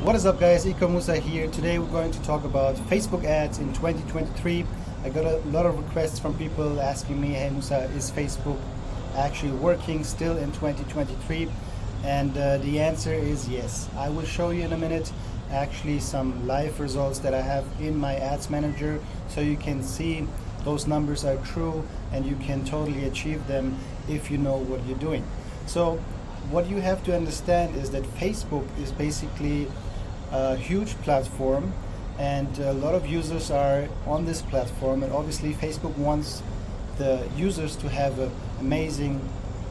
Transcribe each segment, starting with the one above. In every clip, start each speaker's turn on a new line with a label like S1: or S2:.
S1: What is up, guys? Ecom Musa here. Today we're going to talk about Facebook ads in 2023. I got a lot of requests from people asking me, hey Musa, is Facebook actually working still in 2023? And the answer is yes. I will show you in a minute actually some live results that I have in my ads manager, so you can see those numbers are true and you can totally achieve them if you know what you're doing. So what you have to understand is that Facebook is basically a huge platform, and a lot of users are on this platform, and obviously Facebook wants the users to have an amazing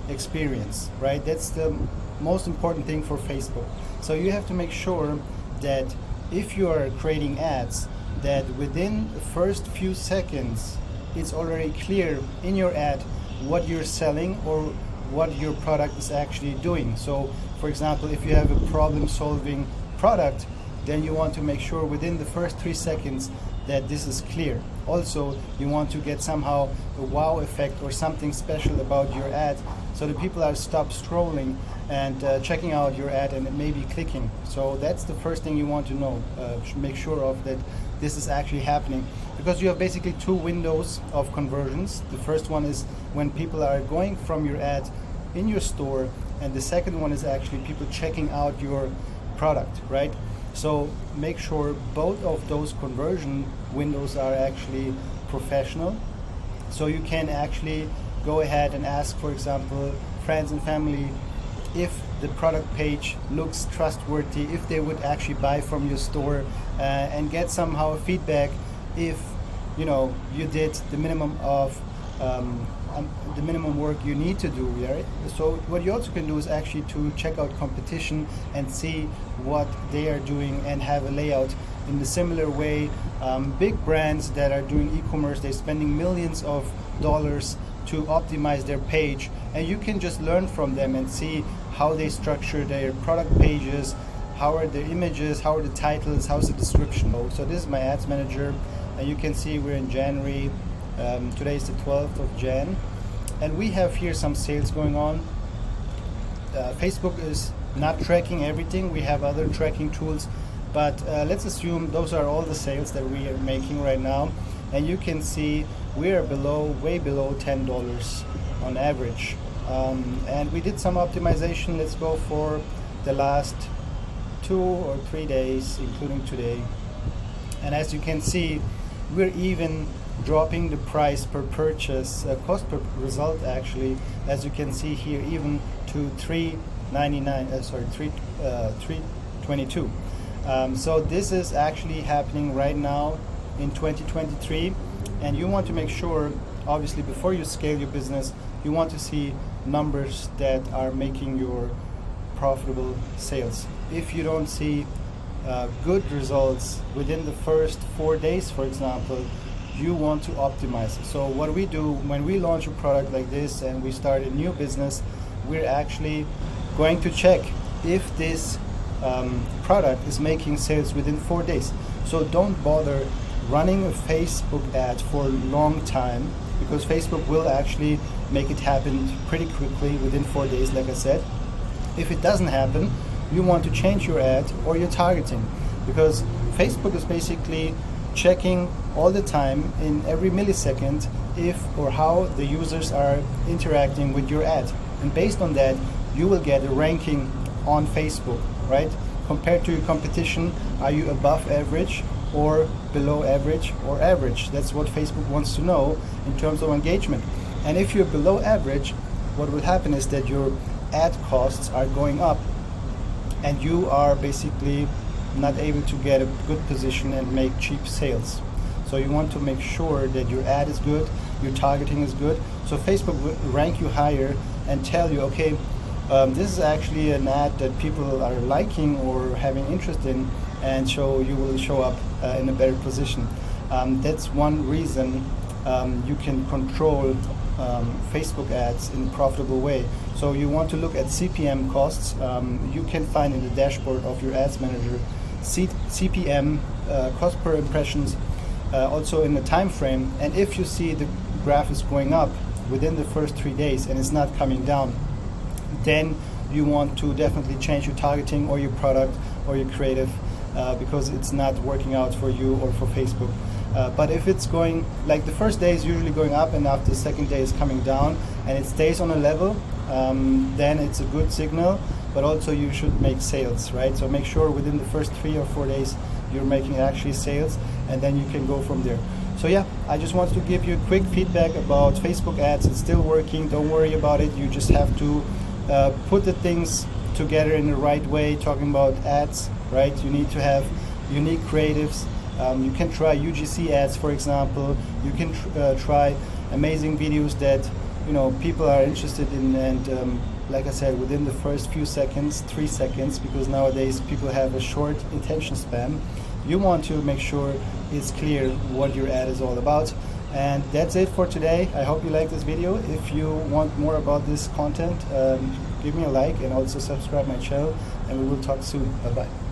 S1: experience, right? That's the most important thing for Facebook. So you have to make sure that if you are creating ads, that within the first few seconds it's already clear in your ad what you're selling or what your product is actually doing. So for example, if you have a problem solving product, then you want to make sure within the first 3 seconds that this is clear. Also, you want to get somehow a wow effect or something special about your ad, so that people are stop scrolling and checking out your ad and maybe clicking. So that's the first thing you want to know, make sure of that this is actually happening, because you have basically two windows of conversions. The first one is when people are going from your ad in your store, and the second one is actually people checking out your product, right? So make sure both of those conversion windows are actually professional, so you can actually go ahead and ask, for example, friends and family if the product page looks trustworthy, if they would actually buy from your store, and get somehow feedback if you did the minimum of the minimum work you need to do, right? So what you also can do is actually to check out competition and see what they are doing and have a layout in the similar way. Big brands that are doing e-commerce, they're spending millions of dollars to optimize their page, and you can just learn from them and see how they structure their product pages, how are the images, how are the titles, how's the description. So this is my ads manager, and you can see we're in January. Today is the 12th of Jan, and we have here some sales going on. Facebook is not tracking everything. We have other tracking tools, but let's assume those are all the sales that we are making right now, and you can see we are way below $10 on average. And we did some optimization. Let's go for the last 2 or 3 days, including today, and as you can see, we're even dropping the price per purchase, cost per result actually, as you can see here, even to $322. So this is actually happening right now in 2023, and you want to make sure, obviously, before you scale your business, you want to see numbers that are making your profitable sales. If you don't see good results within the first 4 days, for example, you want to optimize. So what we do when we launch a product like this and we start a new business, we're actually going to check if this product is making sales within 4 days. So don't bother running a Facebook ad for a long time, because Facebook will actually make it happen pretty quickly within 4 days, like I said. If it doesn't happen, you want to change your ad or your targeting, because Facebook is basically checking all the time, in every millisecond, if or how the users are interacting with your ad, and based on that you will get a ranking on Facebook, right? Compared to your competition, are you above average or below average or average? That's what Facebook wants to know in terms of engagement. And if you're below average, what will happen is that your ad costs are going up, and you are basically not able to get a good position and make cheap sales. So you want to make sure that your ad is good, your targeting is good. So Facebook will rank you higher and tell you, okay, this is actually an ad that people are liking or having interest in, and so you will show up in a better position. That's one reason you can control Facebook ads in a profitable way. So you want to look at CPM costs. You can find in the dashboard of your ads manager CPM, cost per impressions, also in the time frame. And if you see the graph is going up within the first 3 days and it's not coming down, then you want to definitely change your targeting or your product or your creative because it's not working out for you or for Facebook. But if it's going, like the first day is usually going up and after the second day is coming down and it stays on a level, then it's a good signal, but also you should make sales, right? So make sure within the first 3 or 4 days you're making actually sales, and then you can go from there. So yeah, I just wanted to give you quick feedback about Facebook ads. It's still working, don't worry about it. You just have to put the things together in the right way. Talking about ads, right? You need to have unique creatives. You can try UGC ads, for example. You can try amazing videos that people are interested in, and like I said, within the first few seconds, 3 seconds, because nowadays people have a short attention span. You want to make sure it's clear what your ad is all about. And that's it for today. I hope you like this video. If you want more about this content, give me a like and also subscribe my channel, and we will talk soon. Bye bye.